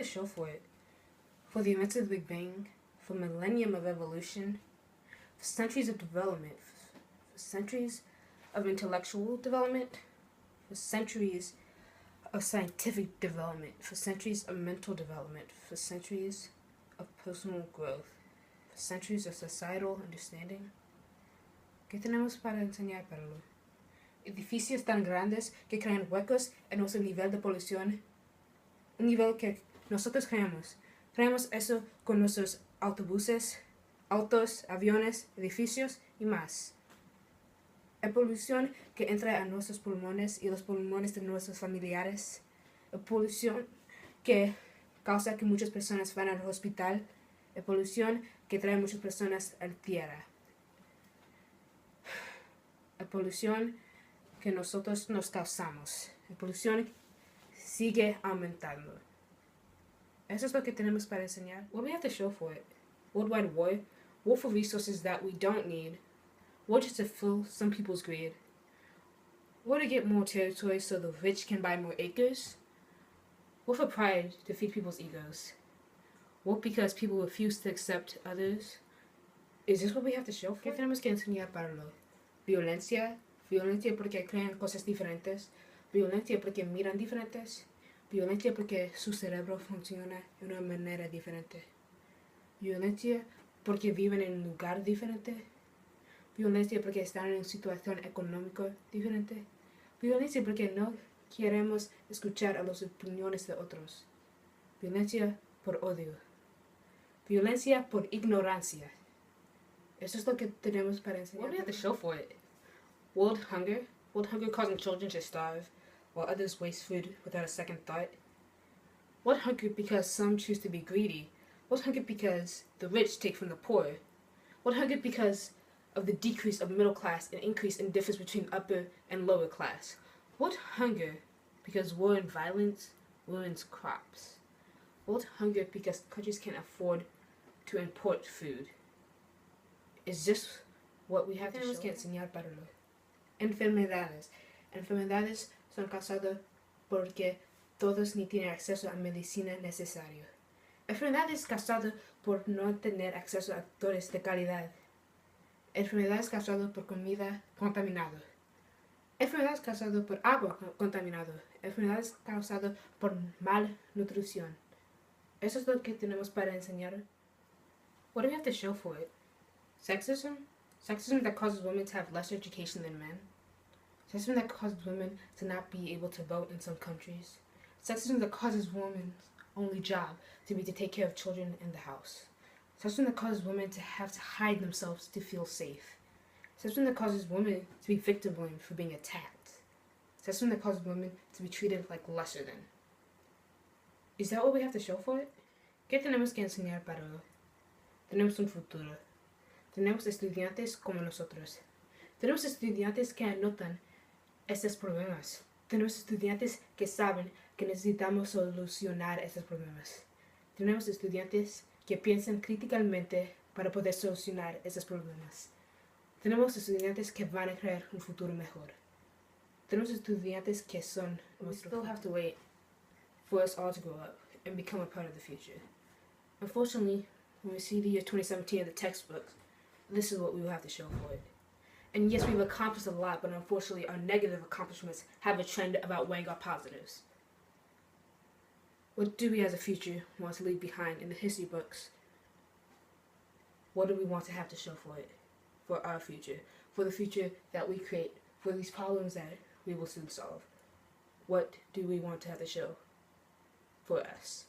The show for it. For the events of the Big Bang, for millennium of evolution, for centuries of development, for centuries of intellectual development, for centuries of scientific development, for centuries of mental development, for centuries of personal growth, for centuries of societal understanding. ¿Qué tenemos para enseñar, Perlo? Edificios tan grandes que crean huecos en nuestro nivel de polución, un nivel que nosotros creamos. Creamos eso con nuestros autobuses, autos, aviones, edificios y más. La polución que entra a nuestros pulmones y los pulmones de nuestros familiares. La polución que causa que muchas personas van al hospital. La polución que trae muchas personas a la tierra. La polución que nosotros nos causamos. La polución sigue aumentando. Eso es lo que tenemos para enseñar. What we have to show for it. Worldwide war for resources that we don't need, war just to fill some people's greed, war to get more territory so the rich can buy more acres, war for pride to feed people's egos, war because people refuse to accept others. Is this what we have to show for it? ¿Qué tenemos que enseñar para lo? Violencia porque crean cosas diferentes, violencia porque miran diferentes, violencia porque su cerebro funciona de una manera diferente. Violencia porque viven en un lugar diferente. Violencia porque están en una situación económica diferente. Violencia porque no queremos escuchar a las opiniones de otros. Violencia por odio. Violencia por ignorancia. Eso es lo que tenemos para enseñar. What do we have to show for it? World hunger causing children to starve, while others waste food without a second thought. World hunger because some choose to be greedy. World hunger because the rich take from the poor. World hunger because of the decrease of middle class and increase in difference between upper and lower class. World hunger because war and violence ruins crops. World hunger because countries can't afford to import food. Is this what we have to show? Tenemos que enseñar para lo. Enfermedades. Enfermedades son causadas porque todos ni tienen acceso a medicina necesaria. Enfermedades causadas por no tener acceso a actores de calidad. Enfermedades causadas por comida contaminada. Enfermedades causadas por agua contaminada. Enfermedades causadas por malnutrición. Eso es lo que tenemos para enseñar. What do we have to show for it? Sexism? Sexism that causes women to have less education than men. Sexism that causes women to not be able to vote in some countries. Sexism that causes women's only job to be to take care of children in the house. Sexism that causes women to have to hide themselves to feel safe. Sexism that causes women to be victim blamed for being attacked. Sexism that causes women to be treated like lesser than. Is that what we have to show for it? ¿Qué tenemos que enseñar para lo? Tenemos un futuro. Tenemos estudiantes como nosotros. Tenemos estudiantes que anotan estos problemas. Tenemos estudiantes que saben que necesitamos solucionar estos problemas. Tenemos estudiantes que piensan críticamente para poder solucionar estos problemas. Tenemos estudiantes que van a crear un futuro mejor. Tenemos estudiantes que son nuestro. We still have to wait for us all to grow up and become a part of the future. Unfortunately, when we see the year 2017 in the textbooks, this is what we will have to show for it. And yes, we've accomplished a lot, but unfortunately our negative accomplishments have a trend of outweighing our positives. What do we as a future want to leave behind in the history books? What do we want to have to show for it? For our future. For the future that we create. For these problems that we will soon solve. What do we want to have to show for us?